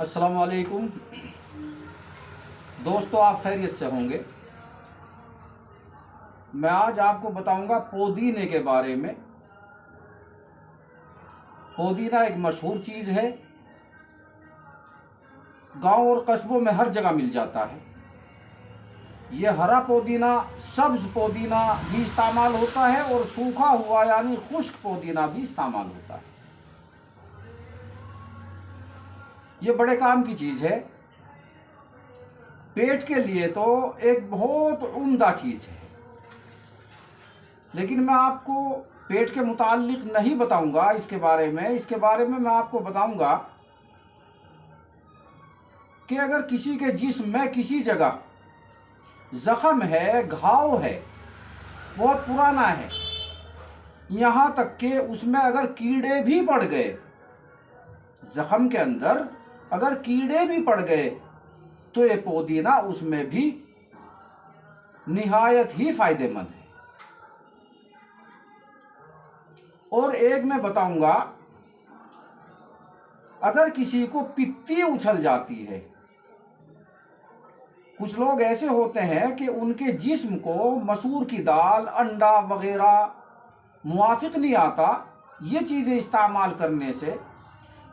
अस्सलाम वालेकुम दोस्तों, आप खैरियत से होंगे। मैं आज आपको बताऊंगा पुदीने के बारे में। पुदीना एक मशहूर चीज़ है, गांव और कस्बों में हर जगह मिल जाता है। ये हरा पुदीना, सब्ज पुदीना भी इस्तेमाल होता है और सूखा हुआ यानी खुश्क पुदीना भी इस्तेमाल होता है। ये बड़े काम की चीज़ है। पेट के लिए तो एक बहुत उम्दा चीज़ है, लेकिन मैं आपको पेट के मुताल्लिक नहीं बताऊंगा इसके बारे में मैं आपको बताऊंगा कि अगर किसी के जिस्म में किसी जगह जख्म है, घाव है, बहुत पुराना है, यहाँ तक कि उसमें अगर कीड़े भी पड़ गए, जख्म के अंदर अगर कीड़े भी पड़ गए, तो ये पुदीना उसमें भी निहायत ही फायदेमंद है। और एक मैं बताऊंगा, अगर किसी को पित्ती उछल जाती है, कुछ लोग ऐसे होते हैं कि उनके जिस्म को मसूर की दाल, अंडा वगैरह मुवाफिक नहीं आता, ये चीज़ें इस्तेमाल करने से,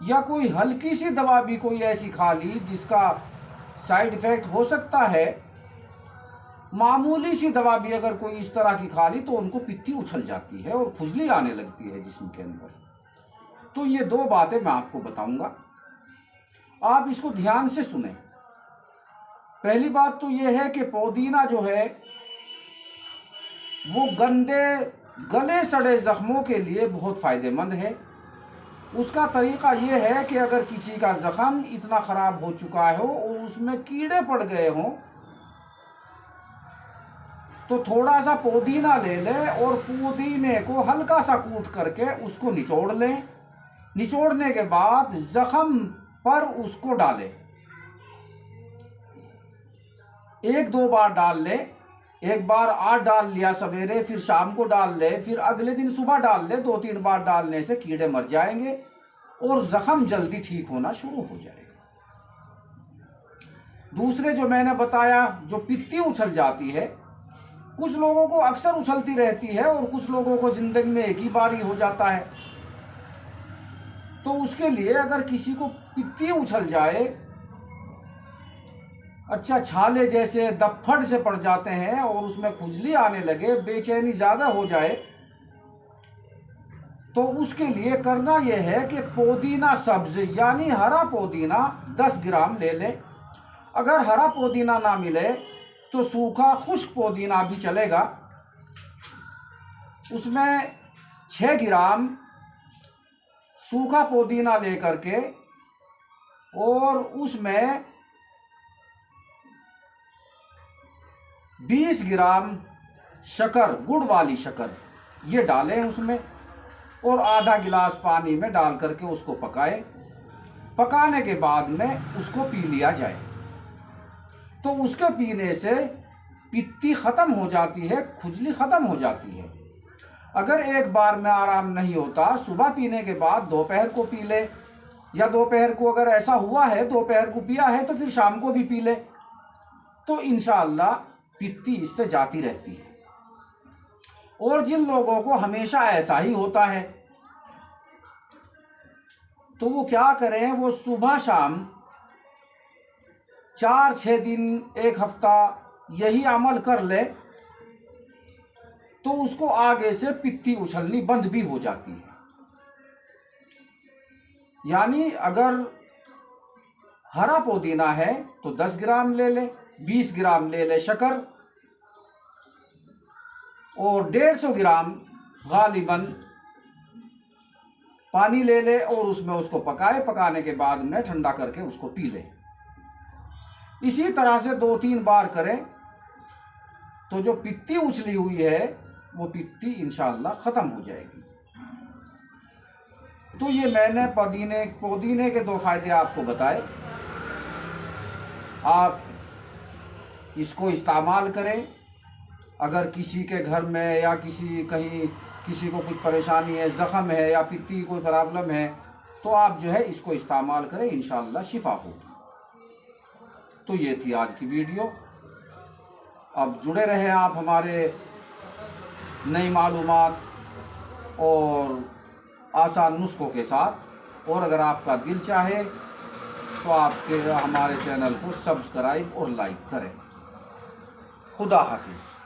या कोई हल्की सी दवा भी कोई ऐसी खा ली जिसका साइड इफ़ेक्ट हो सकता है, मामूली सी दवा भी अगर कोई इस तरह की खा ली तो उनको पित्ती उछल जाती है और खुजली आने लगती है जिस्म के अंदर। तो ये दो बातें मैं आपको बताऊंगा, आप इसको ध्यान से सुने। पहली बात तो ये है कि पुदीना जो है वो गंदे गले सड़े जख्मों के लिए बहुत फ़ायदेमंद है। उसका तरीक़ा ये है कि अगर किसी का ज़ख़म इतना ख़राब हो चुका हो और उसमें कीड़े पड़ गए हों, तो थोड़ा सा पुदीना ले लें और पुदीने को हल्का सा कूट करके उसको निचोड़ लें। निचोड़ने के बाद ज़ख़म पर उसको डालें, एक दो बार डाल लें। एक बार आज डाल लिया सवेरे, फिर शाम को डाल ले, फिर अगले दिन सुबह डाल ले। 2-3 बार डालने से कीड़े मर जाएंगे और जख्म जल्दी ठीक होना शुरू हो जाएगा। दूसरे जो मैंने बताया, जो पित्ती उछल जाती है, कुछ लोगों को अक्सर उछलती रहती है और कुछ लोगों को जिंदगी में एक ही बार ही हो जाता है। तो उसके लिए अगर किसी को पित्ती उछल जाए, अच्छा छाले जैसे दफ्फड़ से पड़ जाते हैं और उसमें खुजली आने लगे, बेचैनी ज़्यादा हो जाए, तो उसके लिए करना यह है कि पुदीना सब्ज यानी हरा पुदीना 10 ग्राम ले लें। अगर हरा पुदीना ना मिले तो सूखा खुश्क पुदीना भी चलेगा। उसमें 6 ग्राम सूखा पुदीना लेकर के और उसमें 20 ग्राम शक्कर, गुड़ वाली शक्कर, ये डालें उसमें और आधा गिलास पानी में डाल करके उसको पकाएं। पकाने के बाद में उसको पी लिया जाए तो उसके पीने से पित्ती ख़त्म हो जाती है, खुजली ख़त्म हो जाती है। अगर एक बार में आराम नहीं होता, सुबह पीने के बाद दोपहर को पी ले, या दोपहर को अगर ऐसा हुआ है दोपहर को पिया है तो फिर शाम को भी पी ले, तो इंशाअल्लाह पित्ती इससे जाती रहती है। और जिन लोगों को हमेशा ऐसा ही होता है तो वो क्या करें, वो सुबह शाम 4-6 दिन, एक हफ्ता यही अमल कर ले तो उसको आगे से पित्ती उछलनी बंद भी हो जाती है। यानी अगर हरा पुदीना है तो 10 ग्राम ले ले, 20 ग्राम ले ले शक्कर और 150 ग्राम गालिबन पानी ले ले और उसमें उसको पकाए। पकाने के बाद में ठंडा करके उसको पी ले। इसी तरह से 2-3 बार करें तो जो पित्ती उछली हुई है वो पित्ती इंशाअल्लाह ख़त्म हो जाएगी। तो ये मैंने पुदीने के 2 फायदे आपको बताए। आप इसको इस्तेमाल करें। अगर किसी के घर में या किसी को कुछ परेशानी है, ज़ख़म है या पित्ती कोई प्रॉब्लम है, तो आप जो है इसको इस्तेमाल करें, इंशाअल्लाह शिफा हो। तो ये थी आज की वीडियो। अब जुड़े रहें आप हमारे नई मालूमात और आसान नुस्खों के साथ। और अगर आपका दिल चाहे तो आपके हमारे चैनल को सब्सक्राइब और लाइक करें। खुदा हाफिज़।